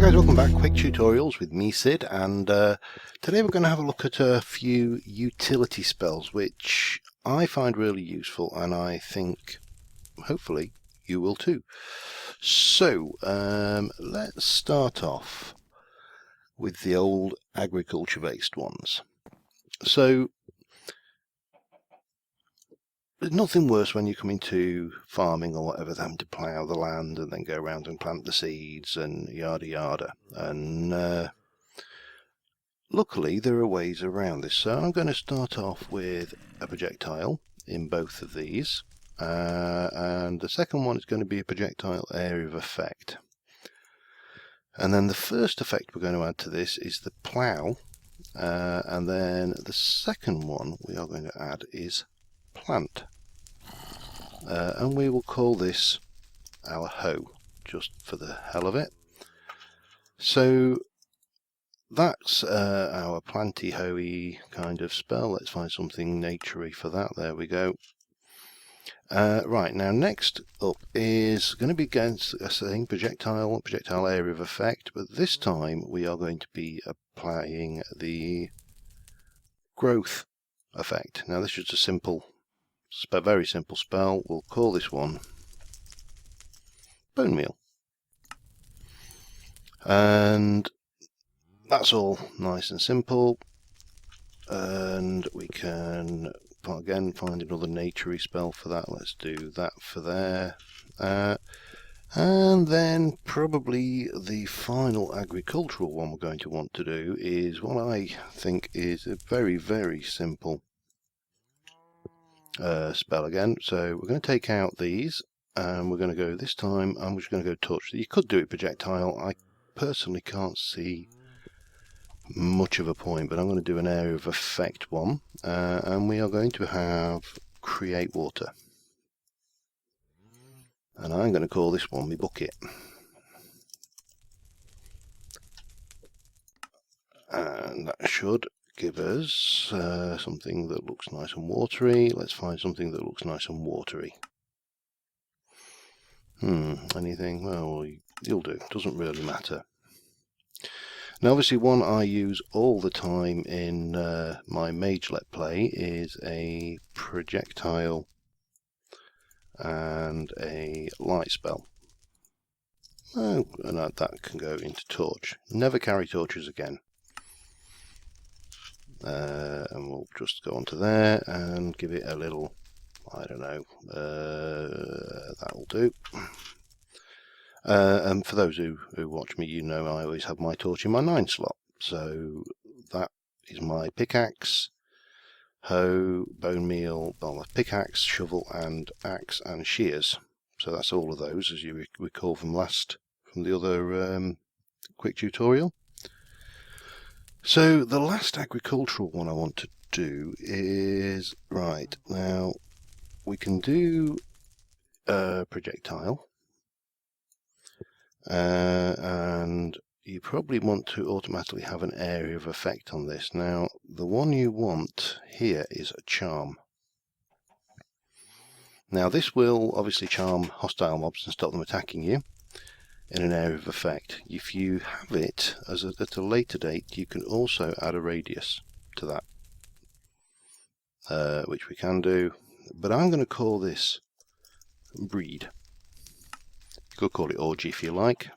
guys, welcome back. Quick tutorials with me, Sid, and today we're going to have a look at a few utility spells which I find really useful, and I think hopefully you will too. So let's start off with the old agriculture based ones. So there's nothing worse when you come into farming or whatever than to plough the land and then go around and plant the seeds and yada yada. And luckily there are ways around this. So I'm going to start off with a projectile in both of these. And the second one is going to be a projectile area of effect. And then the first effect we're going to add to this is the plough. And then the second one we are going to add is plant. And we will call this our hoe, just for the hell of it. So that's our planty hoey kind of spell. Let's find something naturey for that. There we go. Right, now next up is going to be against a thing, projectile area of effect, but this time we are going to be applying the growth effect. Now this is a simple, very simple spell. We'll call this one bone meal. And that's all nice and simple. And we can again find another naturey spell for that. Let's do that for there. And then probably the final agricultural one we're going to want to do is what I think is a very, very simple spell again. So we're going to take out these and we're going to go this time. I'm just going to go touch. You could do it projectile. I personally can't see much of a point, but I'm going to do an area of effect one, and we are going to have create water, and I'm going to call this one my bucket. And that should give us something that looks nice and watery. Let's find something that looks nice and watery. Anything? Well, you'll do. Doesn't really matter. Now obviously one I use all the time in my Mage Let Play is a projectile and a light spell. Oh, and that can go into torch. Never carry torches again. And we'll just go onto there and give it a little, I don't know, that'll do. And for those who watch me, you know I always have my torch in my 9 slot. So that is my pickaxe, hoe, bone meal, pickaxe, shovel, and axe and shears. So that's all of those, as you recall from the other quick tutorial. So the last agricultural one I want to do is, right, now we can do a projectile. And you probably want to automatically have an area of effect on this. Now the one you want here is a charm. Now this will obviously charm hostile mobs and stop them attacking you in an area of effect. If you have it at a later date, you can also add a radius to that, which we can do, but I'm going to call this breed. You could call it orgy if you like,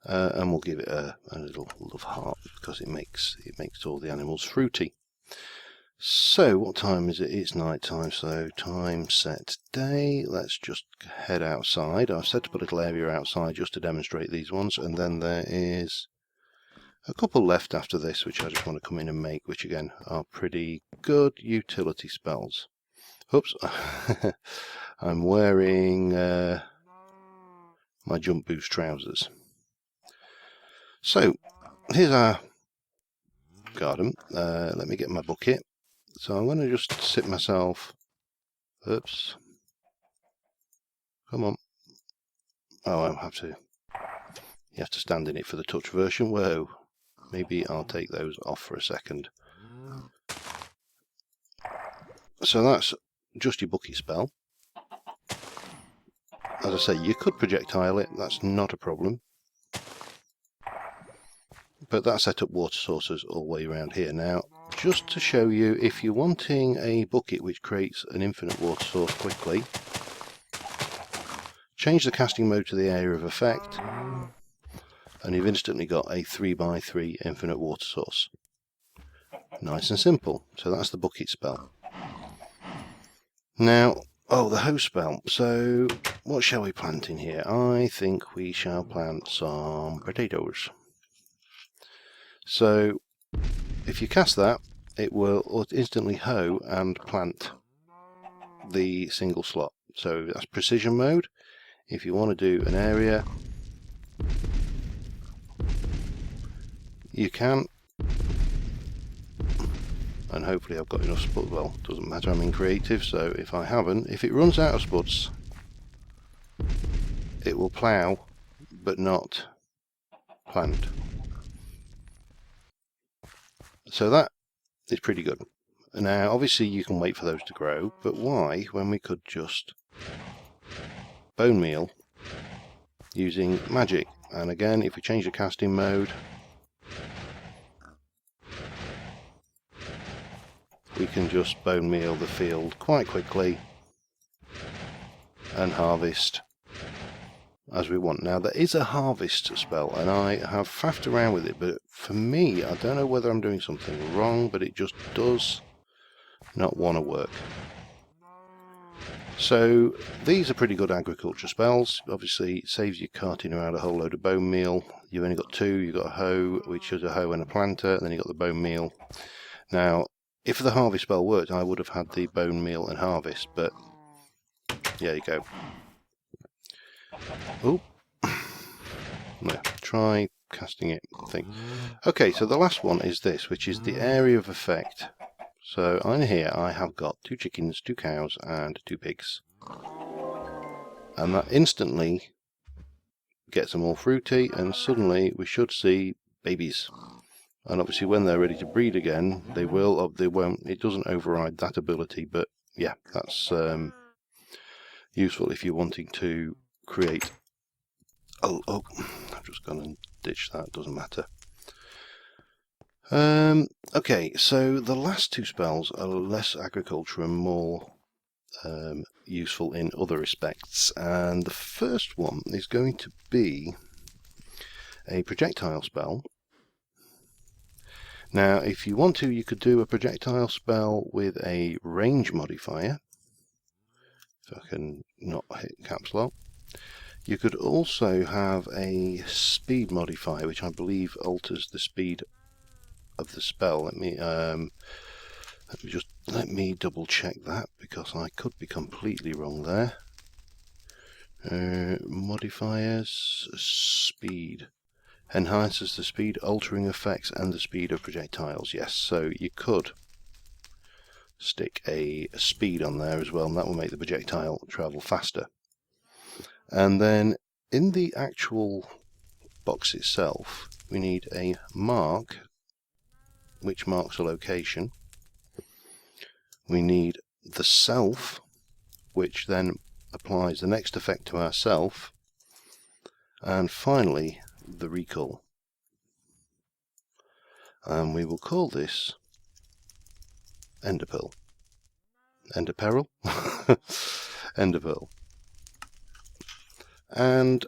and we'll give it a little love heart because it makes all the animals fruity. So what time is it? It's night time, so time set day. Let's just head outside. I've set up a little area outside just to demonstrate these ones, and then there is a couple left after this which I just want to come in and make, which again are pretty good utility spells. Oops, I'm wearing my jump boost trousers. So here's our garden. Let me get my bucket. So I'm going to just sit myself. Oops. Come on. Oh, I'll have to. You have to stand in it for the touch version. Whoa. Maybe I'll take those off for a second. So that's just your bucket spell. As I say, you could projectile it. That's not a problem. but that set up water sources all the way around here. Now, just to show you, if you're wanting a bucket which creates an infinite water source quickly, change the casting mode to the area of effect, and you've instantly got a 3x3 infinite water source. Nice and simple. So that's the bucket spell. Now, the hoe spell. So what shall we plant in here? I think we shall plant some potatoes. So if you cast that, it will instantly hoe and plant the single slot. So that's precision mode. If you want to do an area, you can. And hopefully I've got enough spuds. Well, doesn't matter, I'm in creative, so if I haven't, if it runs out of spuds, it will plough but not plant. So that is pretty good. Now obviously you can wait for those to grow, but why when we could just bone meal using magic? And again, if we change the casting mode, we can just bone meal the field quite quickly and harvest as we want. Now there is a harvest spell, and I have faffed around with it, but for me, I don't know whether I'm doing something wrong, but it just does not want to work. So these are pretty good agriculture spells. Obviously it saves you carting around a whole load of bone meal. You've only got two. You've got a hoe, which is a hoe and a planter, and then you've got the bone meal. Now if the harvest spell worked, I would have had the bone meal and harvest, but there you go. Oh, no, try casting it thing. Okay, so the last one is this, which is the area of effect. So on here I have got 2 chickens, 2 cows and 2 pigs, and that instantly gets them all fruity, and suddenly we should see babies. And obviously when they're ready to breed again, they will, or they won't. It doesn't override that ability, but yeah, that's useful if you're wanting to create. Oh, I've just gone and ditched that, doesn't matter. Okay, so the last 2 spells are less agriculture and more useful in other respects, and the first one is going to be a projectile spell. Now if you want to, you could do a projectile spell with a range modifier, if I can not hit caps lock. You could also have a speed modifier, which I believe alters the speed of the spell. Let me double check that, because I could be completely wrong there. Modifiers, speed. Enhances the speed, altering effects, and the speed of projectiles. Yes, so you could stick a speed on there as well, and that will make the projectile travel faster. And then in the actual box itself, we need a mark, which marks a location. We need the self, which then applies the next effect to ourself. And finally, the recall. And we will call this Enderpearl. Enderperil? Enderpearl. And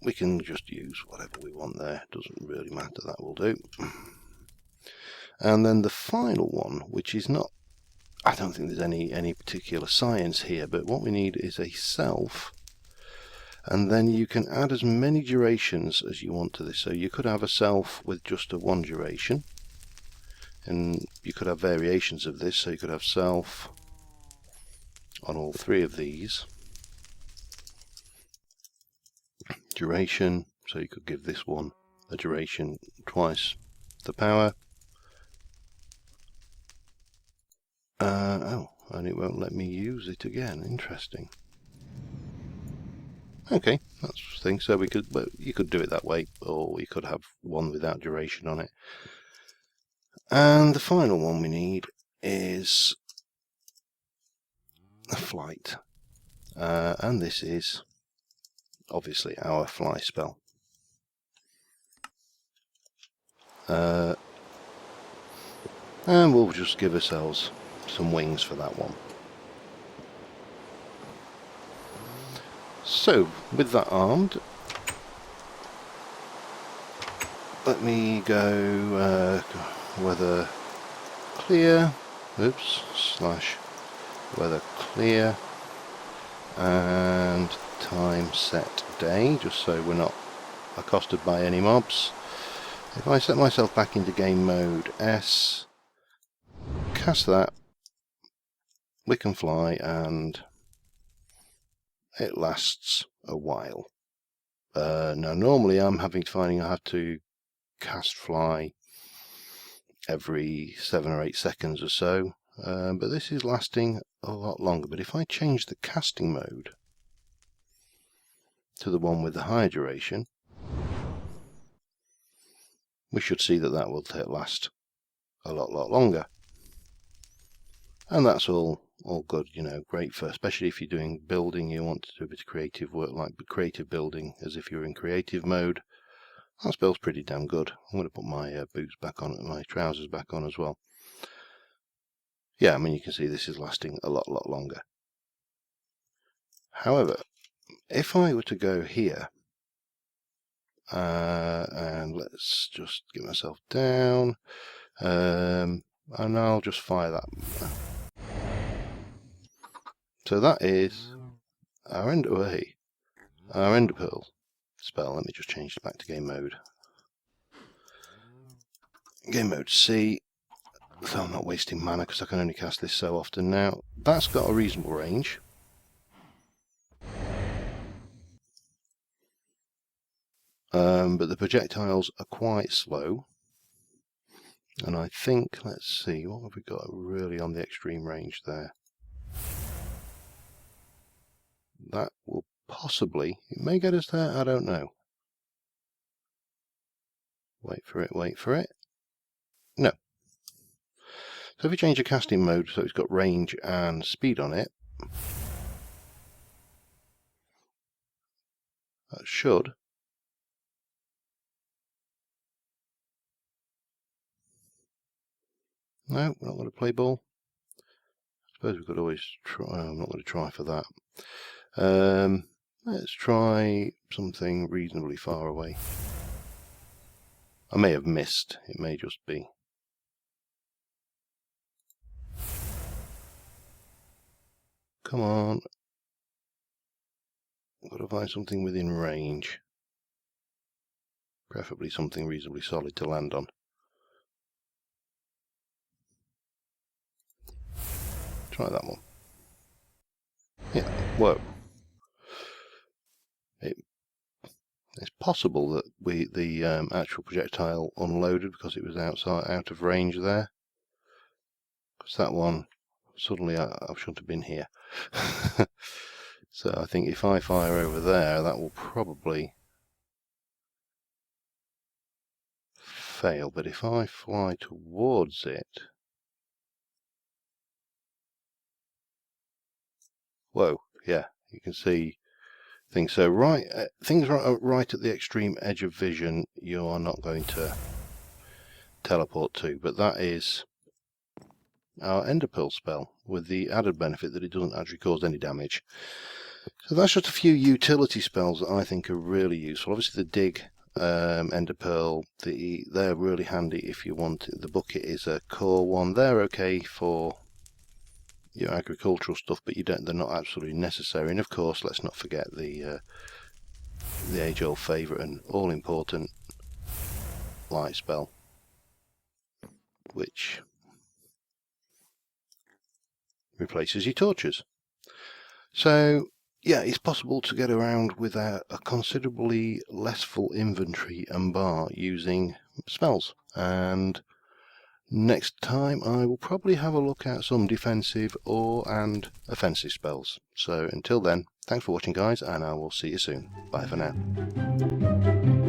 we can just use whatever we want there, doesn't really matter, that will do. And then the final one, which is not, I don't think there's any particular science here, but what we need is a self, and then you can add as many durations as you want to this. So you could have a self with just a 1 duration, and you could have variations of this, so you could have self on all 3 of these. Duration, so you could give this one a duration twice the power. Oh, and it won't let me use it again. Interesting. Okay, that's the thing. So you could do it that way, or you could have one without duration on it. And the final one we need is a flight, and this is obviously our fly spell. And we'll just give ourselves some wings for that one. So, with that armed, let me go weather clear, oops, slash weather clear, and time set day, just so we're not accosted by any mobs. If I set myself back into game mode S, cast that, we can fly, and it lasts a while. Now normally I'm finding I have to cast fly every 7 or 8 seconds or so, but this is lasting a lot longer. But if I change the casting mode to the one with the high duration, we should see that that will last a lot longer. And that's all good, you know, great for, especially if you're doing building, you want to do a bit of creative work, like creative building, as if you're in creative mode. That spell's pretty damn good. I'm going to put my boots back on, my trousers back on as well. Yeah, I mean, you can see this is lasting a lot longer. However, if I were to go here, and let's just get myself down, and I'll just fire that. So that is our Ender Pearl spell. Let me just change it back to game mode. Game mode C, so I'm not wasting mana because I can only cast this so often now. That's got a reasonable range. But the projectiles are quite slow. And I think, let's see, what have we got really on the extreme range there? That will possibly, it may get us there, I don't know. Wait for it. No. So if we change the casting mode so it's got range and speed on it, that should no, we're not going to play ball. I suppose we could always try. I'm not going to try for that. Let's try something reasonably far away. I may have missed. It may just be. Come on. I've got to find something within range. Preferably something reasonably solid to land on. Try that one. Yeah, whoa. It's possible that the actual projectile unloaded because it was out of range there. Because that one, suddenly I shouldn't have been here. So I think if I fire over there, that will probably fail. But if I fly towards it... Whoa, yeah, you can see things. So things right at the extreme edge of vision, you are not going to teleport to. But that is our Ender Pearl spell, with the added benefit that it doesn't actually cause any damage. So that's just a few utility spells that I think are really useful. Obviously the dig, Ender Pearl, they're really handy if you want it. The bucket is a core one. They're okay for your agricultural stuff, but they're not absolutely necessary. And of course, let's not forget the age-old favourite and all-important light spell, which replaces your torches. So yeah, it's possible to get around with a considerably less full inventory and bar using spells. And next time I will probably have a look at some defensive and offensive spells. So until then, thanks for watching guys, and I will see you soon. Bye for now.